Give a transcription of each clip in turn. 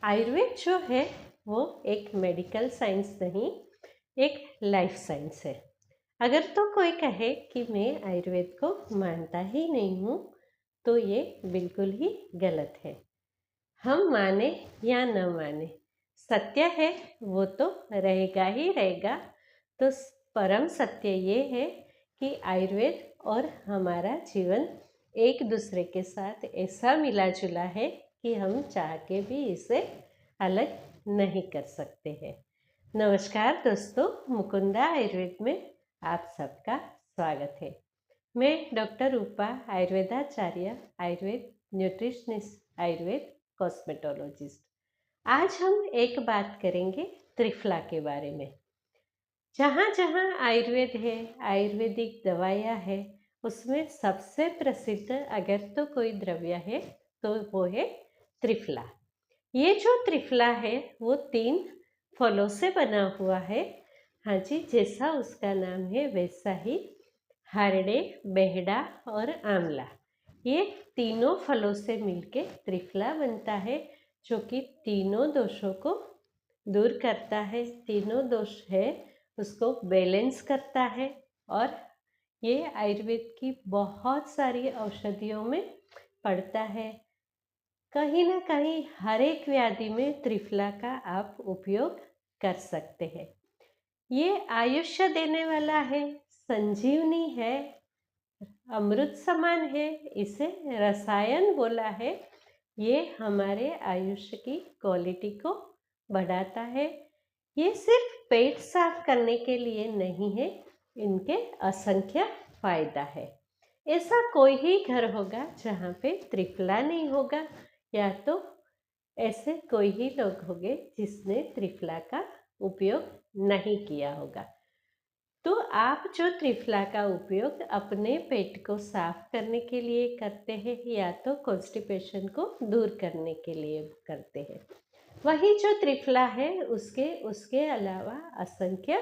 आयुर्वेद जो है वो एक मेडिकल साइंस नहीं, एक लाइफ साइंस है। अगर तो कोई कहे कि मैं आयुर्वेद को मानता ही नहीं हूँ तो ये बिल्कुल ही गलत है। हम माने या न माने, सत्य है वो तो रहेगा ही रहेगा। तो परम सत्य ये है कि आयुर्वेद और हमारा जीवन एक दूसरे के साथ ऐसा मिला जुला है कि हम चाह के भी इसे अलग नहीं कर सकते हैं। नमस्कार दोस्तों, मुकुंदा आयुर्वेद में आप सबका स्वागत है। मैं डॉक्टर रूपा, आयुर्वेदाचार्य, आयुर्वेद न्यूट्रिशनिस्ट, आयुर्वेद कॉस्मेटोलॉजिस्ट। आज हम एक बात करेंगे त्रिफला के बारे में। जहाँ जहाँ आयुर्वेद है, आयुर्वेदिक दवाइयाँ है, उसमें सबसे प्रसिद्ध अगर तो कोई द्रव्य है तो वो है त्रिफला। ये जो त्रिफला है वो 3 फलों से बना हुआ है। हाँ जी, जैसा उसका नाम है वैसा ही हरड़े, बेहड़ा और आंवला, ये तीनों फलों से मिलके त्रिफला बनता है, जो कि तीनों दोषों को दूर करता है। तीनों दोष है उसको बैलेंस करता है और ये आयुर्वेद की बहुत सारी औषधियों में पड़ता है। कहीं ना कहीं हर एक व्याधि में त्रिफला का आप उपयोग कर सकते हैं। ये आयुष्य देने वाला है, संजीवनी है, अमृत समान है, इसे रसायन बोला है। ये हमारे आयुष्य की क्वालिटी को बढ़ाता है। ये सिर्फ पेट साफ करने के लिए नहीं है, इनके असंख्य फायदा है। ऐसा कोई ही घर होगा जहाँ पे त्रिफला नहीं होगा, या तो ऐसे कोई ही लोग होंगे जिसने त्रिफला का उपयोग नहीं किया होगा। तो आप जो त्रिफला का उपयोग अपने पेट को साफ करने के लिए करते हैं या तो कॉन्स्टिपेशन को दूर करने के लिए करते हैं, वही जो त्रिफला है उसके अलावा असंख्य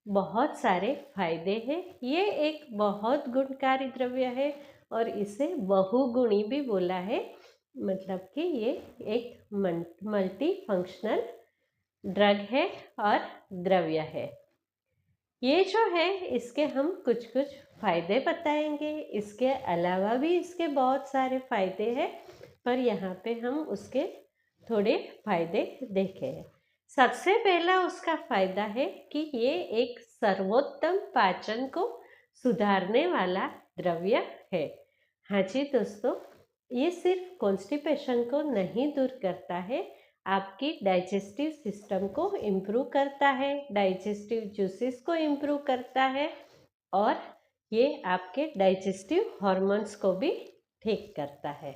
बहुत सारे फायदे हैं। ये एक बहुत गुणकारी द्रव्य है और इसे बहुगुणी भी बोला है। मतलब कि ये एक मल्टी फंक्शनल ड्रग है और द्रव्य है। ये जो है इसके हम कुछ कुछ फायदे बताएंगे। इसके अलावा भी इसके बहुत सारे फायदे हैं, पर यहाँ पे हम उसके थोड़े फायदे देखे हैं। सबसे पहला उसका फायदा है कि ये एक सर्वोत्तम पाचन को सुधारने वाला द्रव्य है। हाँ जी दोस्तों, ये सिर्फ कॉन्स्टिपेशन को नहीं दूर करता है, आपकी डाइजेस्टिव सिस्टम को इम्प्रूव करता है, डाइजेस्टिव जूसेस को इम्प्रूव करता है और ये आपके डाइजेस्टिव हार्मोन्स को भी ठीक करता है।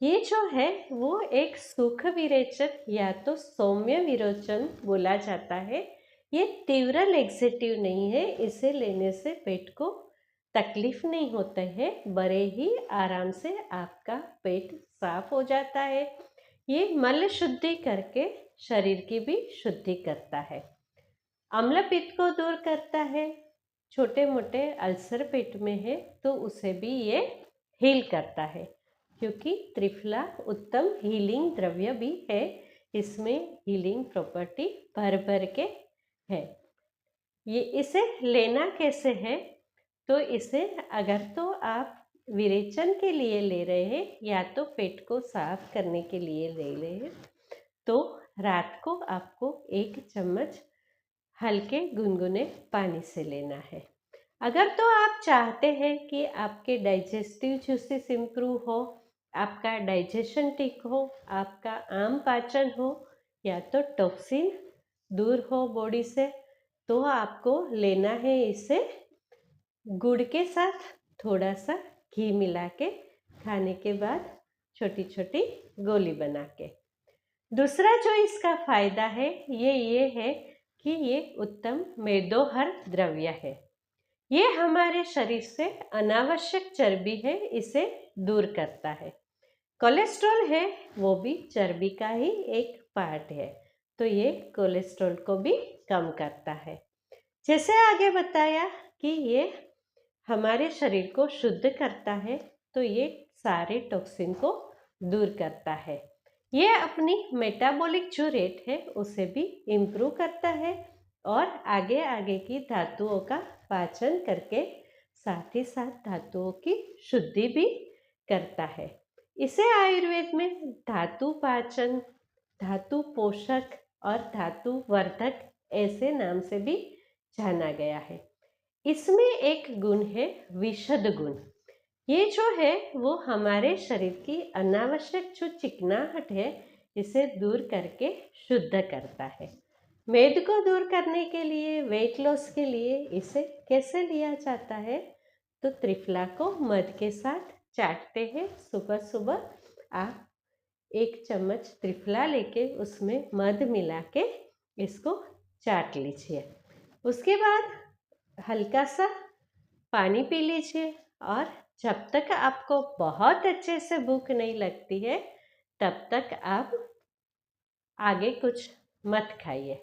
ये जो है वो एक सुख विरेचन या तो सौम्य विरोचन बोला जाता है। ये तीव्र लेक्सेटिव नहीं है, इसे लेने से पेट को तकलीफ नहीं होता है, बड़े ही आराम से आपका पेट साफ हो जाता है। ये मल शुद्धि करके शरीर की भी शुद्धि करता है, अम्ल पित्त को दूर करता है। छोटे मोटे अल्सर पेट में है तो उसे भी ये हील करता है, क्योंकि त्रिफला उत्तम हीलिंग द्रव्य भी है। इसमें हीलिंग प्रॉपर्टी भर भर के है। ये इसे लेना कैसे है, तो इसे अगर तो आप विरेचन के लिए ले रहे हैं या तो पेट को साफ करने के लिए ले रहे हैं, तो रात को आपको 1 चम्मच हल्के गुनगुने पानी से लेना है। अगर तो आप चाहते हैं कि आपके डाइजेस्टिव जूसेस इम्प्रूव हो, आपका डाइजेशन ठीक हो, आपका आम पाचन हो, या तो टॉक्सिन दूर हो बॉडी से, तो आपको लेना है इसे गुड़ के साथ थोड़ा सा घी मिला के, खाने के बाद छोटी छोटी गोली बना के। दूसरा जो इसका फायदा है ये है कि ये उत्तम मेदोहर द्रव्य है। ये हमारे शरीर से अनावश्यक चर्बी है, इसे दूर करता है। कोलेस्ट्रॉल है वो भी चर्बी का ही एक पार्ट है, तो ये कोलेस्ट्रॉल को भी कम करता है। जैसे आगे बताया कि ये हमारे शरीर को शुद्ध करता है, तो ये सारे टॉक्सिन को दूर करता है। ये अपनी मेटाबॉलिक जो रेट है उसे भी इम्प्रूव करता है और आगे आगे की धातुओं का पाचन करके साथ ही साथ धातुओं की शुद्धि भी करता है। इसे आयुर्वेद में धातु पाचन, धातु पोषक और धातु वर्धक ऐसे नाम से भी जाना गया है। इसमें एक गुण है विशुद्ध गुण। ये जो है वो हमारे शरीर की अनावश्यक जो चिकनाहट है इसे दूर करके शुद्ध करता है। मेद को दूर करने के लिए, वेट लॉस के लिए इसे कैसे लिया जाता है? तो त्रिफला को मध के साथ चाटते हैं। सुबह सुबह आप 1 चम्मच त्रिफला लेके उसमें मध मिला के इसको चाट लीजिए। उसके बाद हल्का सा पानी पी लीजिए और जब तक आपको बहुत अच्छे से भूख नहीं लगती है तब तक आप आगे कुछ मत खाइए।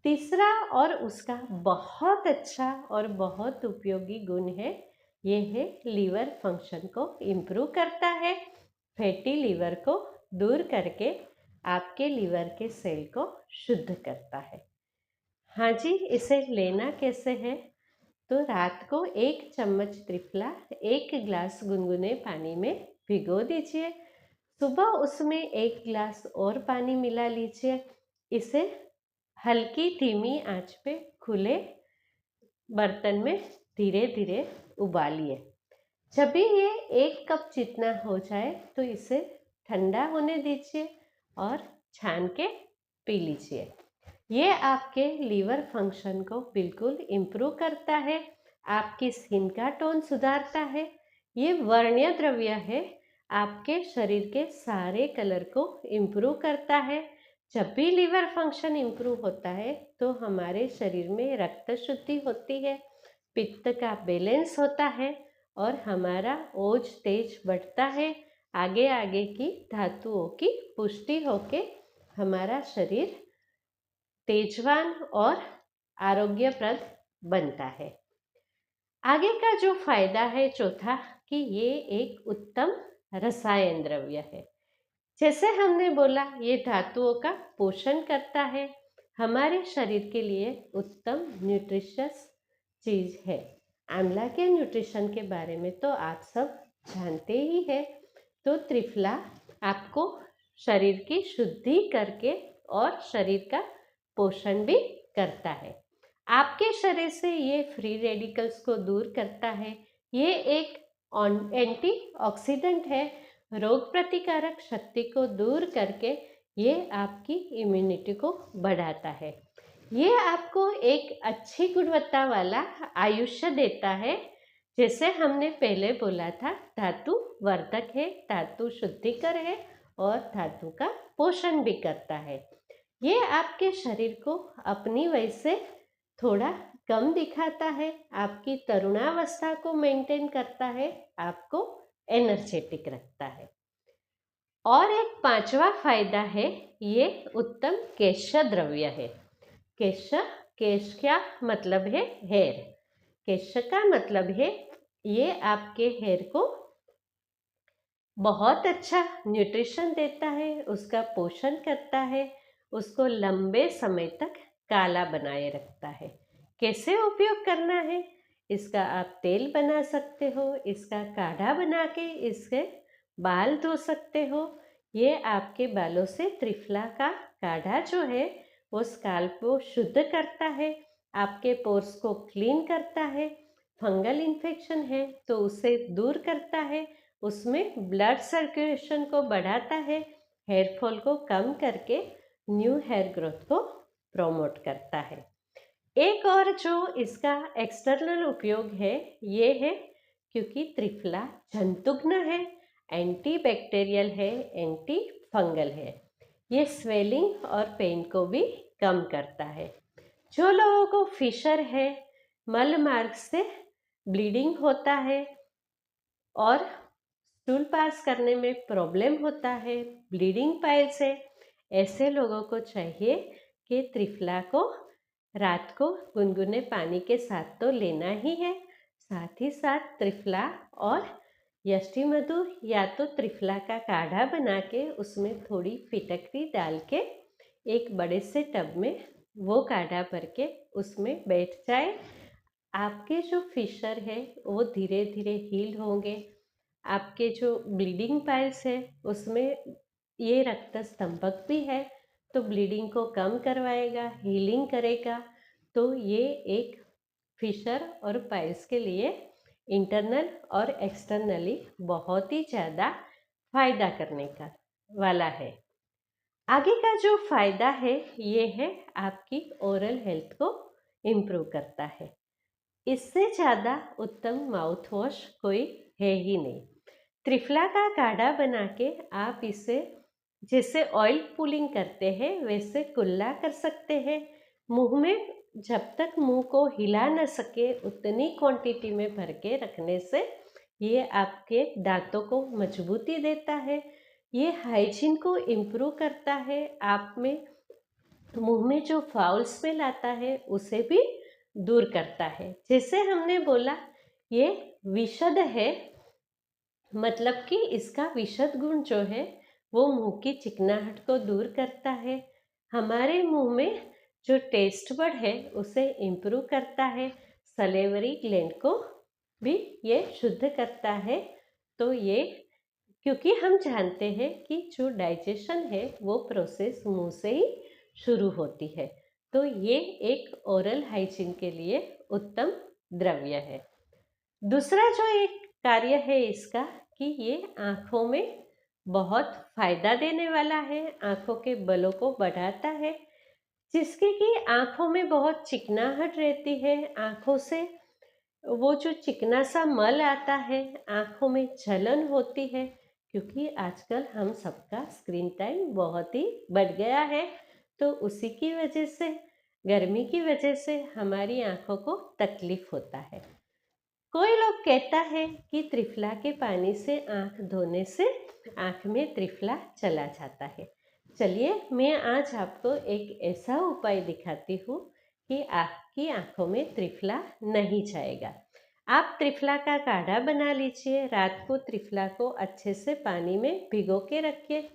तीसरा और उसका बहुत अच्छा और बहुत उपयोगी गुण है, ये है लीवर फंक्शन को इम्प्रूव करता है। फैटी लीवर को दूर करके आपके लीवर के सेल को शुद्ध करता है। हाँ जी, इसे लेना कैसे है? तो रात को 1 चम्मच त्रिफला 1 गिलास गुनगुने पानी में भिगो दीजिए। सुबह उसमें 1 गिलास और पानी मिला लीजिए। इसे हल्की धीमी आंच पे खुले बर्तन में धीरे धीरे उबालिए। जब भी ये 1 कप जितना हो जाए तो इसे ठंडा होने दीजिए और छान के पी लीजिए। ये आपके लीवर फंक्शन को बिल्कुल इम्प्रूव करता है, आपकी स्किन का टोन सुधारता है। ये वर्णीय द्रव्य है, आपके शरीर के सारे कलर को इम्प्रूव करता है। जब भी लीवर फंक्शन इम्प्रूव होता है तो हमारे शरीर में रक्त शुद्धि होती है, पित्त का बैलेंस होता है और हमारा ओज तेज बढ़ता है। आगे आगे की धातुओं की पुष्टि होके हमारा शरीर तेजवान और आरोग्यप्रद बनता है। आगे का जो फायदा है चौथा, कि ये एक उत्तम रसायन द्रव्य है। जैसे हमने बोला ये धातुओं का पोषण करता है, हमारे शरीर के लिए उत्तम न्यूट्रिशियस चीज है। आंवला के न्यूट्रिशन के बारे में तो आप सब जानते ही हैं। तो त्रिफला आपको शरीर की शुद्धि करके और शरीर का पोषण भी करता है। आपके शरीर से ये फ्री रेडिकल्स को दूर करता है। ये एक एंटीऑक्सीडेंट है, रोग प्रतिकारक शक्ति को दूर करके ये आपकी इम्यूनिटी को बढ़ाता है। ये आपको एक अच्छी गुणवत्ता वाला आयुष्य देता है। जैसे हमने पहले बोला था, धातु वर्धक है, धातु शुद्धिकर है और धातु का पोषण भी करता है। ये आपके शरीर को अपनी वजह से थोड़ा कम दिखाता है, आपकी तरुणावस्था को मेंटेन करता है, आपको एनर्जेटिक रखता है। और एक 5वां फायदा है, ये उत्तम केश द्रव्य है। केश क्या मतलब है? हेयर। केश का मतलब है ये आपके हेयर को बहुत अच्छा न्यूट्रिशन देता है, उसका पोषण करता है, उसको लंबे समय तक काला बनाए रखता है। कैसे उपयोग करना है? इसका आप तेल बना सकते हो, इसका काढ़ा बना के इसके बाल धो सकते हो। ये आपके बालों से त्रिफला का काढ़ा जो है वो स्काल्प को शुद्ध करता है, आपके पोर्स को क्लीन करता है, फंगल इन्फेक्शन है तो उसे दूर करता है, उसमें ब्लड सर्कुलेशन को बढ़ाता है, हेयर फॉल को कम करके न्यू हेयर ग्रोथ को प्रमोट करता है। एक और जो इसका एक्सटर्नल उपयोग है ये है, क्योंकि त्रिफला जंतुघ्न है, एंटी बैक्टीरियल है, एंटी फंगल है, ये स्वेलिंग और पेन को भी कम करता है। जो लोगों को फिशर है, मल मार्ग से ब्लीडिंग होता है और स्टूल पास करने में प्रॉब्लम होता है, ब्लीडिंग पाइल्स है, ऐसे लोगों को चाहिए कि त्रिफला को रात को गुनगुने पानी के साथ तो लेना ही है, साथ ही साथ त्रिफला और यष्टि मधु या तो त्रिफला का काढ़ा बना के उसमें थोड़ी फिटकरी डाल के एक बड़े से टब में वो काढ़ा भर के उसमें बैठ जाए। आपके जो फिशर है वो धीरे धीरे हील होंगे। आपके जो ब्लीडिंग पाइल्स है उसमें ये रक्त स्तंभक भी है तो ब्लीडिंग को कम करवाएगा, हीलिंग करेगा। तो ये एक फिशर और पाइल्स के लिए इंटरनल और एक्सटर्नली बहुत ही ज़्यादा फायदा करने का वाला है। आगे का जो फायदा है ये है आपकी ओरल हेल्थ को इम्प्रूव करता है। इससे ज़्यादा उत्तम माउथ वॉश कोई है ही नहीं। त्रिफला का काढ़ा बना के आप इसे जैसे ऑयल पुलिंग करते हैं वैसे कुल्ला कर सकते हैं। मुंह में जब तक मुंह को हिला न सके उतनी क्वांटिटी में भर के रखने से ये आपके दांतों को मजबूती देता है। ये हाइजीन को इम्प्रूव करता है। आप में मुंह में जो फाउल स्मेल आता है उसे भी दूर करता है। जैसे हमने बोला ये विशद है, मतलब कि इसका विशद गुण जो है वो मुंह की चिकनाहट को दूर करता है। हमारे मुंह में जो टेस्ट बड है उसे इम्प्रूव करता है। सलेवरी ग्लैंड को भी ये शुद्ध करता है। तो ये क्योंकि हम जानते हैं कि जो डाइजेशन है वो प्रोसेस मुंह से ही शुरू होती है। तो ये एक ओरल हाइजीन के लिए उत्तम द्रव्य है। दूसरा जो एक कार्य है इसका कि ये आँखों में बहुत फायदा देने वाला है। आँखों के बलों को बढ़ाता है, जिसके कि आँखों में बहुत चिकनाहट रहती है। आँखों से वो जो चिकना सा मल आता है, आँखों में जलन होती है, क्योंकि आजकल हम सबका स्क्रीन टाइम बहुत ही बढ़ गया है। तो उसी की वजह से, गर्मी की वजह से हमारी आँखों को तकलीफ होता है। कोई लोग कहता है कि त्रिफला के पानी से आँख धोने से आँख में त्रिफला चला जाता है। चलिए मैं आज आपको एक ऐसा उपाय दिखाती हूँ कि आपकी आँखों में त्रिफला नहीं जाएगा। आप त्रिफला का काढ़ा बना लीजिए। रात को त्रिफला को अच्छे से पानी में भिगो के रखिए।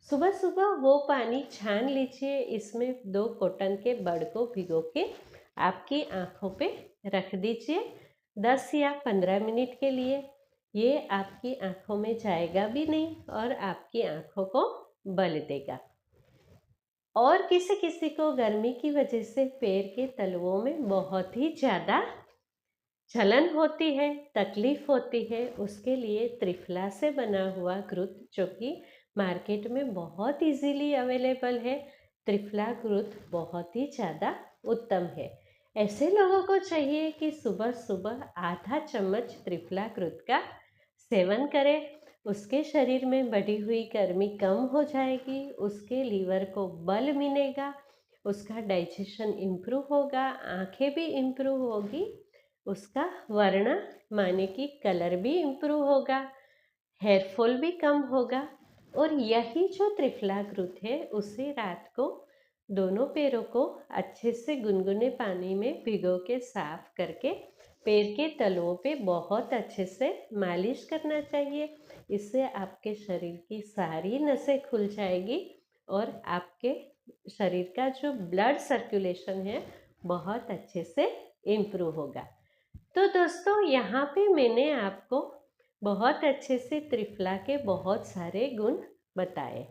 सुबह सुबह वो पानी छान लीजिए। इसमें 2 कॉटन के बड़ को भिगो के आपकी आँखों पे रख दीजिए 10 या 15 मिनट के लिए। ये आपकी आँखों में जाएगा भी नहीं और आपकी आँखों को बल देगा। और किसी किसी को गर्मी की वजह से पैर के तलवों में बहुत ही ज़्यादा जलन होती है, तकलीफ होती है, उसके लिए त्रिफला से बना हुआ घृत जो कि मार्केट में बहुत इजीली अवेलेबल है, त्रिफला घृत बहुत ही ज़्यादा उत्तम है। ऐसे लोगों को चाहिए कि सुबह सुबह आधा चम्मच त्रिफला घृत का सेवन करें। उसके शरीर में बढ़ी हुई गर्मी कम हो जाएगी, उसके लीवर को बल मिलेगा, उसका डाइजेशन इम्प्रूव होगा, आँखें भी इम्प्रूव होगी, उसका वर्ण माने कि कलर भी इम्प्रूव होगा, हेयर फॉल भी कम होगा। और यही जो त्रिफला घृत है उसे रात को दोनों पैरों को अच्छे से गुनगुने पानी में भिगो के साफ करके पैर के तलवों पे बहुत अच्छे से मालिश करना चाहिए। इससे आपके शरीर की सारी नसें खुल जाएगी और आपके शरीर का जो ब्लड सर्कुलेशन है बहुत अच्छे से इम्प्रूव होगा। तो दोस्तों यहाँ पे मैंने आपको बहुत अच्छे से त्रिफला के बहुत सारे गुण बताए।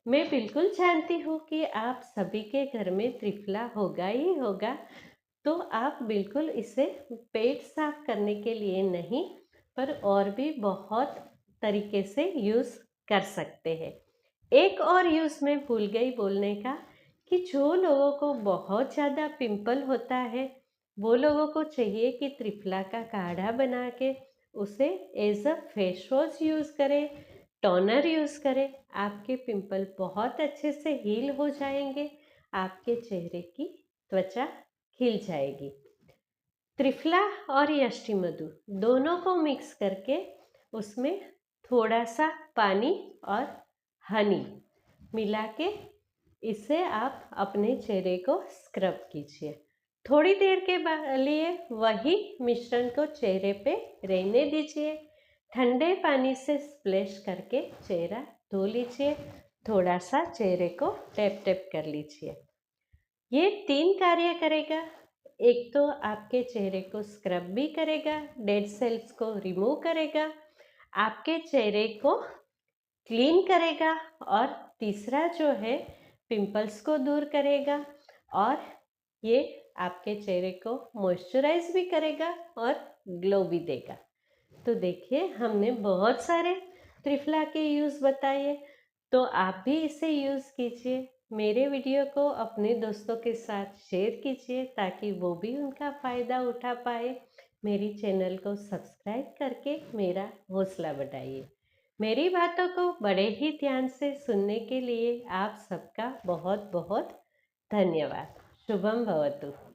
मैं बिल्कुल जानती हूँ कि आप सभी के घर में त्रिफला होगा ही होगा। तो आप बिल्कुल इसे पेट साफ करने के लिए नहीं पर और भी बहुत तरीके से यूज़ कर सकते हैं। एक और यूज़ मैं भूल गई बोलने का कि जो लोगों को बहुत ज़्यादा पिंपल होता है वो लोगों को चाहिए कि त्रिफला का काढ़ा बना के उसे as a face wash use करें, टोनर यूज़ करें। आपके पिंपल बहुत अच्छे से हील हो जाएंगे, आपके चेहरे की त्वचा खिल जाएगी। त्रिफला और यष्टि मधु दोनों को मिक्स करके उसमें थोड़ा सा पानी और हनी मिला के इससे आप अपने चेहरे को स्क्रब कीजिए। थोड़ी देर के लिए वही मिश्रण को चेहरे पे रहने दीजिए। ठंडे पानी से स्प्लैश करके चेहरा धो लीजिए। थोड़ा सा चेहरे को टैप टैप कर लीजिए। ये 3 कार्य करेगा। एक तो आपके चेहरे को स्क्रब भी करेगा, डेड सेल्स को रिमूव करेगा, आपके चेहरे को क्लीन करेगा, और तीसरा जो है पिंपल्स को दूर करेगा, और ये आपके चेहरे को मॉइस्चराइज भी करेगा और ग्लो भी देगा। तो देखिए, हमने बहुत सारे त्रिफला के यूज़ बताए, तो आप भी इसे यूज़ कीजिए। मेरे वीडियो को अपने दोस्तों के साथ शेयर कीजिए ताकि वो भी उनका फ़ायदा उठा पाए। मेरी चैनल को सब्सक्राइब करके मेरा हौसला बढ़ाइए। मेरी बातों को बड़े ही ध्यान से सुनने के लिए आप सबका बहुत बहुत धन्यवाद। शुभम भवतु।